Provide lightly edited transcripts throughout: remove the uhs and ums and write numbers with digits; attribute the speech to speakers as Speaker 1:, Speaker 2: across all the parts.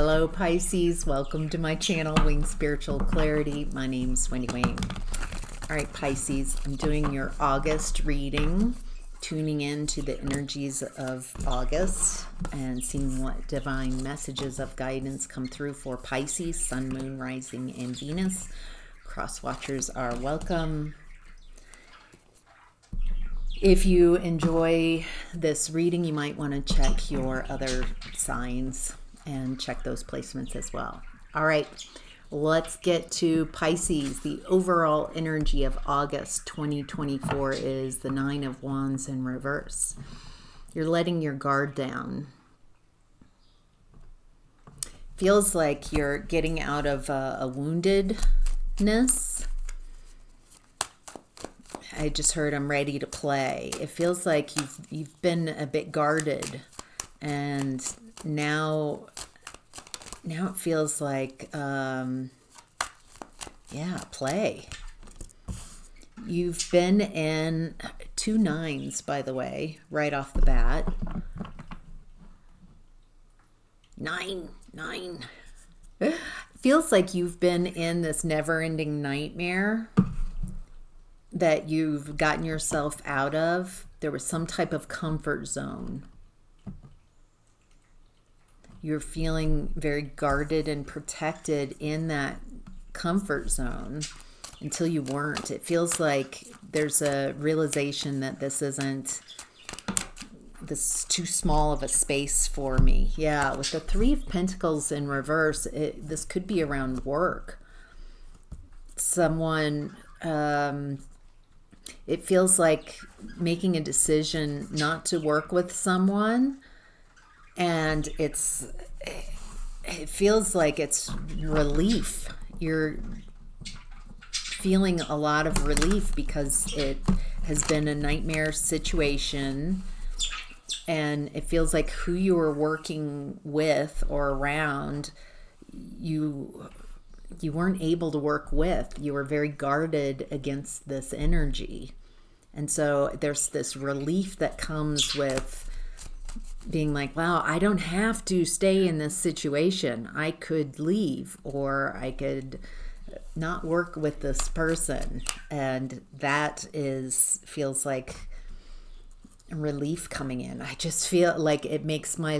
Speaker 1: Hello Pisces, welcome to my channel, Wing Spiritual Clarity. My name's Wendy Wayne. All right Pisces, I'm doing your August reading, tuning into the energies of August and seeing what divine messages of guidance come through for Pisces, Sun, Moon, Rising, and Venus. Cross watchers are welcome. If you enjoy this reading, you might want to check your other signs and check those placements as well. All right, let's get to Pisces. The overall energy of August 2024 is the Nine of Wands in reverse. You're letting your guard down. Feels like you're getting out of a woundedness. I just heard I'm ready to play. It feels like you've been a bit guarded, and now it feels like play. You've been in 2 9s, by the way, right off the bat. 9. Feels like you've been in this never-ending nightmare that you've gotten yourself out of. There was some type of comfort zone. You're feeling very guarded and protected in that comfort zone until you weren't. It feels like there's a realization that this is too small of a space for me. Yeah, with the Three of Pentacles in reverse, this could be around work. Someone... it feels like making a decision not to work with someone, and it feels like it's relief. You're feeling a lot of relief because it has been a nightmare situation, and it feels like who you were working with or around, you weren't able to work with. You were very guarded against this energy. And so there's this relief that comes with being like, wow, I don't have to stay in this situation. I could leave, or I could not work with this person. And that feels like relief coming in. I just feel like it makes my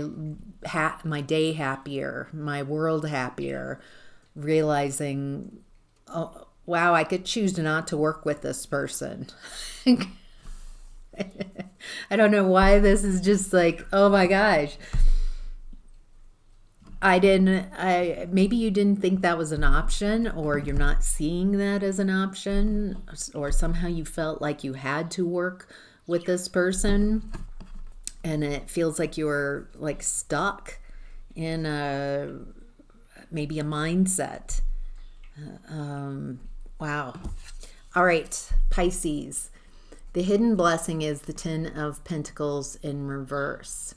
Speaker 1: day happier, my world happier, realizing, oh wow, I could choose not to work with this person. I don't know why this is just like, oh my gosh. Maybe you didn't think that was an option, or you're not seeing that as an option, or somehow you felt like you had to work with this person, and it feels like you're like stuck in maybe a mindset. Wow. All right, Pisces. The hidden blessing is the Ten of Pentacles in reverse.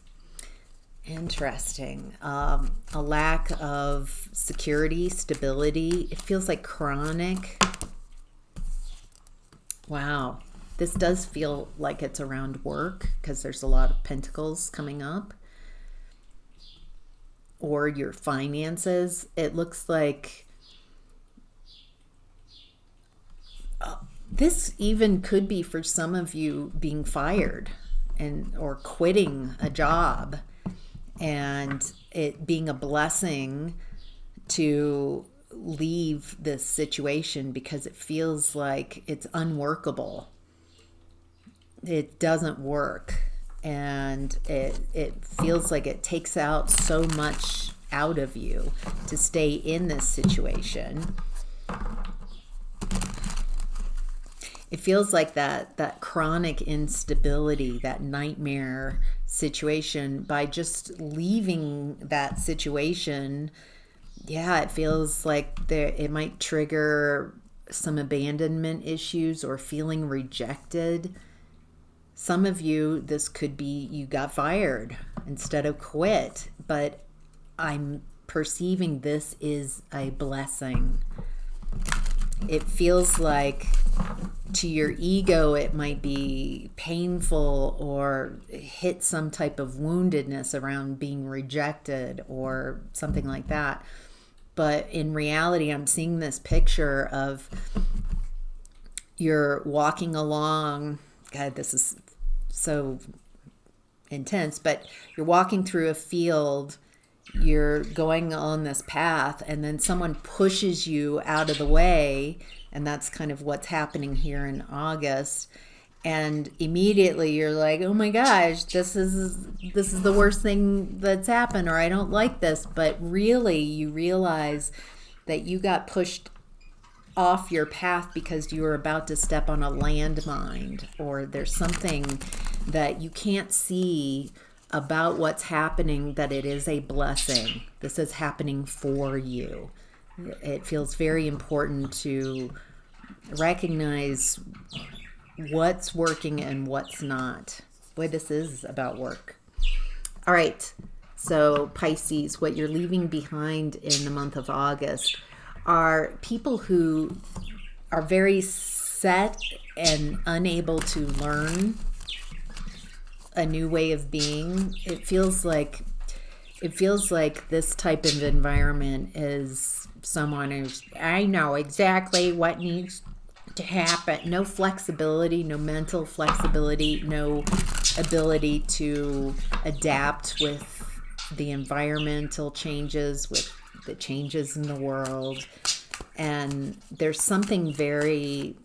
Speaker 1: Interesting. A lack of security, stability. It feels like chronic. Wow. This does feel like it's around work because there's a lot of pentacles coming up. Or your finances. It looks like this even could be for some of you being fired or quitting a job, and it being a blessing to leave this situation because it feels like it's unworkable. It doesn't work. And it feels like it takes out so much out of you to stay in this situation. It feels like that chronic instability, that nightmare situation, by just leaving that situation, yeah, it feels like it might trigger some abandonment issues or feeling rejected. Some of you, this could be you got fired instead of quit, but I'm perceiving this is a blessing. it feels like to your ego it might be painful or hit some type of woundedness around being rejected or something like that. But in reality, I'm seeing this picture of you're walking along. God, this is so intense, but you're walking through a field, you're going on this path, and then someone pushes you out of the way, and that's kind of what's happening here in August. And immediately you're like, oh my gosh, this is the worst thing that's happened, or I don't like this. But really you realize that you got pushed off your path because you were about to step on a landmine, or there's something that you can't see about what's happening, that it is a blessing. This is happening for you. It feels very important to recognize what's working and what's not. Boy, this is about work. All right, so Pisces, what you're leaving behind in the month of August are people who are very set and unable to learn a new way of being. It feels like this type of environment is someone who's, I know exactly what needs to happen. No flexibility, no mental flexibility, no ability to adapt with the environmental changes, with the changes in the world. And there's something very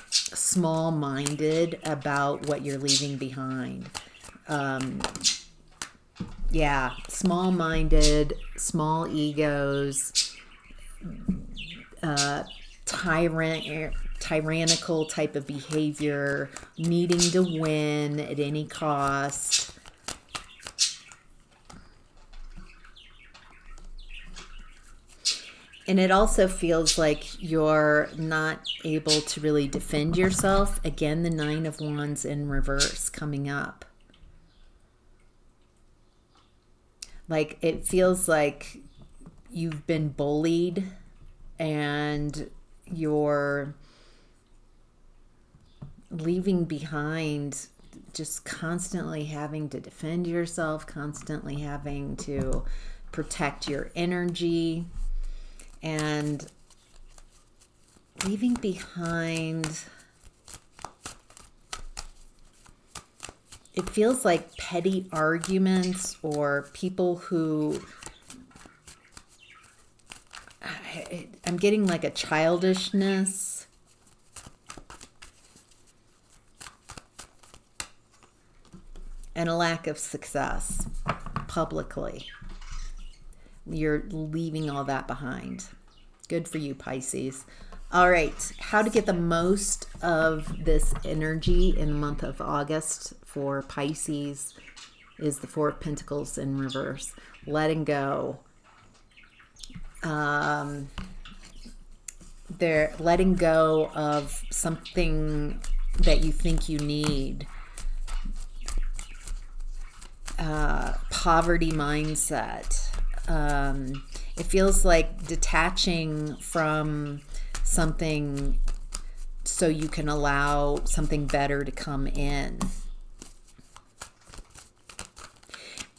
Speaker 1: small-minded about what you're leaving behind. Small-minded, small egos, tyrannical type of behavior, needing to win at any cost. And it also feels like you're not able to really defend yourself. Again, the Nine of Wands in reverse coming up. Like, it feels like you've been bullied and you're leaving behind just constantly having to defend yourself, constantly having to protect your energy, and leaving behind, it feels like petty arguments or people who, I'm getting like a childishness. And a lack of success publicly. You're leaving all that behind. Good for you, Pisces. All right, how to get the most of this energy in the month of August for Pisces is the Four of Pentacles in reverse. Letting go. They're letting go of something that you think you need. Poverty mindset. It feels like detaching from something so you can allow something better to come in.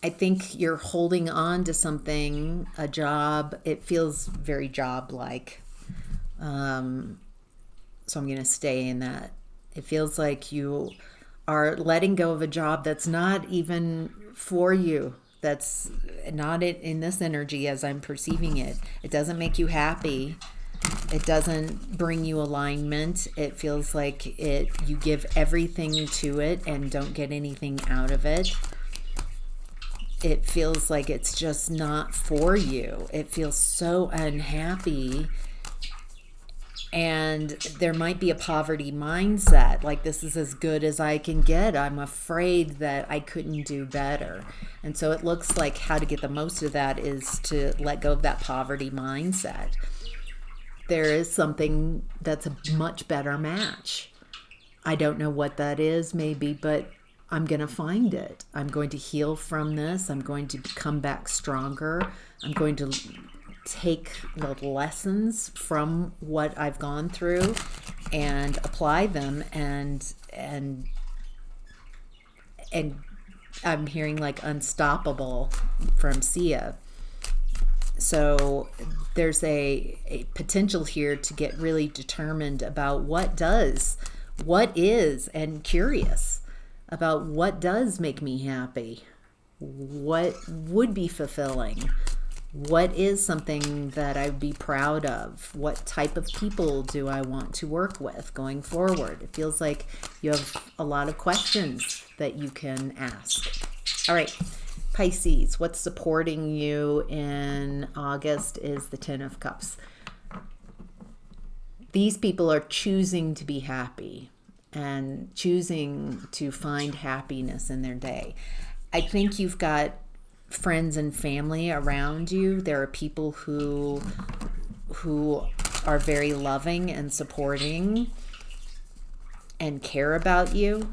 Speaker 1: I think you're holding on to something, a job. It feels very job-like. So I'm going to stay in that. It feels like you are letting go of a job that's not even for you. That's not in this energy as I'm perceiving it. It doesn't make you happy. It doesn't bring you alignment. It feels like you give everything to it and don't get anything out of it. It feels like it's just not for you. It feels so unhappy. And there might be a poverty mindset, like this is as good as I can get. I'm afraid that I couldn't do better. And so it looks like how to get the most of that is to let go of that poverty mindset. There is something that's a much better match. I don't know what that is, maybe, but I'm going to find it. I'm going to heal from this. I'm going to come back stronger. I'm going to take the lessons from what I've gone through and apply them, and I'm hearing like unstoppable from Sia. So there's a potential here to get really determined about what is, and curious about what does make me happy, what would be fulfilling, what is something that I'd be proud of, what type of people do I want to work with going forward. It feels like you have a lot of questions that you can ask. All right, Pisces, what's supporting you in August is the Ten of Cups. These people are choosing to be happy and choosing to find happiness in their day. I think you've got friends and family around you. There are people who are very loving and supporting and care about you.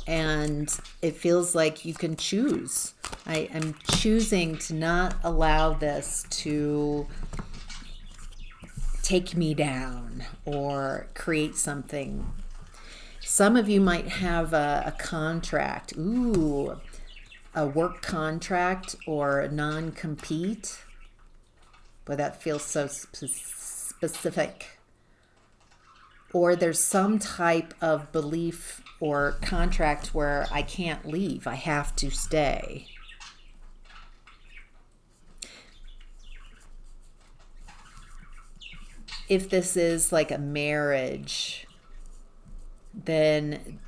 Speaker 1: And it feels like you can choose. I'm choosing to not allow this to take me down or create something. Some of you might have a contract, a work contract or a non-compete. Boy, that feels so specific. Or there's some type of belief or contract where I can't leave, I have to stay. If this is like a marriage, then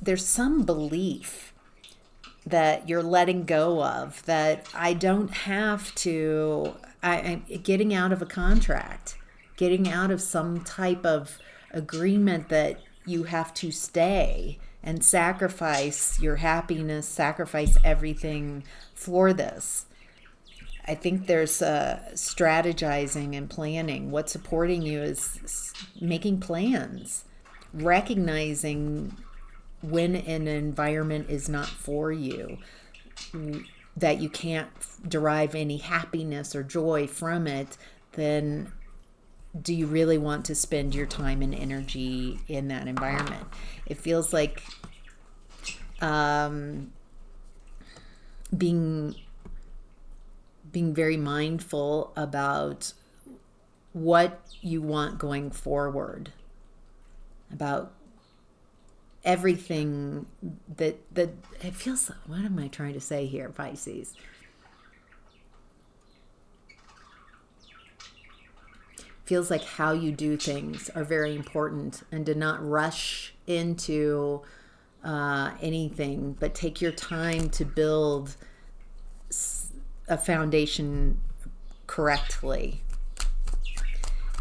Speaker 1: there's some belief that you're letting go of, that I don't have to, I'm getting out of a contract, getting out of some type of agreement that you have to stay and sacrifice your happiness, sacrifice everything for this. I think there's strategizing and planning. What's supporting you is making plans, recognizing when an environment is not for you, that you can't derive any happiness or joy from it, then do you really want to spend your time and energy in that environment? It feels like being very mindful about what you want going forward, about everything that it feels. What am I trying to say here, Pisces? Feels like how you do things are very important, and to not rush into anything, but take your time to build a foundation correctly,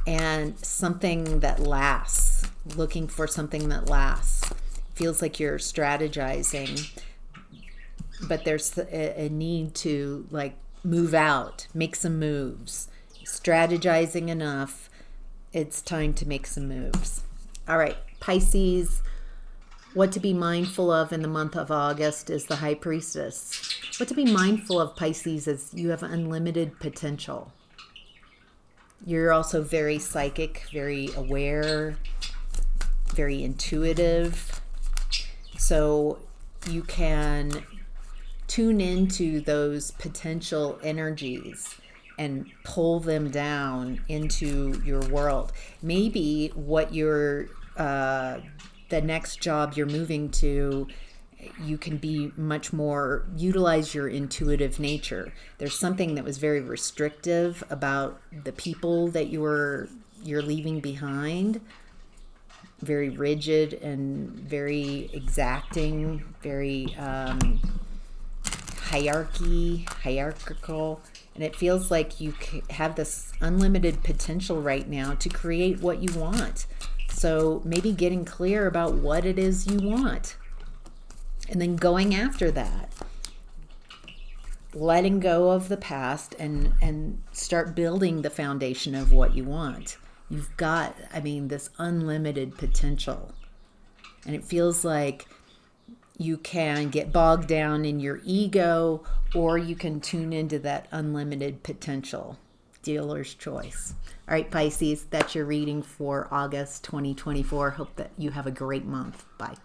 Speaker 1: and something that lasts, looking for something that lasts. Feels like you're strategizing, but there's a need to like move out, make some moves. Strategizing enough, it's time to make some moves. All right, Pisces, what to be mindful of in the month of August is the High Priestess. What to be mindful of, Pisces, is you have unlimited potential. You're also very psychic, very aware, very intuitive. So you can tune into those potential energies and pull them down into your world. Maybe what you're, the next job you're moving to, you can be much more, utilize your intuitive nature. There's something that was very restrictive about the people that you're leaving behind. Very rigid and very exacting, very hierarchical. And it feels like you have this unlimited potential right now to create what you want. So maybe getting clear about what it is you want, and then going after that. Letting go of the past and start building the foundation of what you want. You've got, this unlimited potential. And it feels like you can get bogged down in your ego, or you can tune into that unlimited potential. Dealer's choice. All right, Pisces, that's your reading for August 2024. Hope that you have a great month. Bye.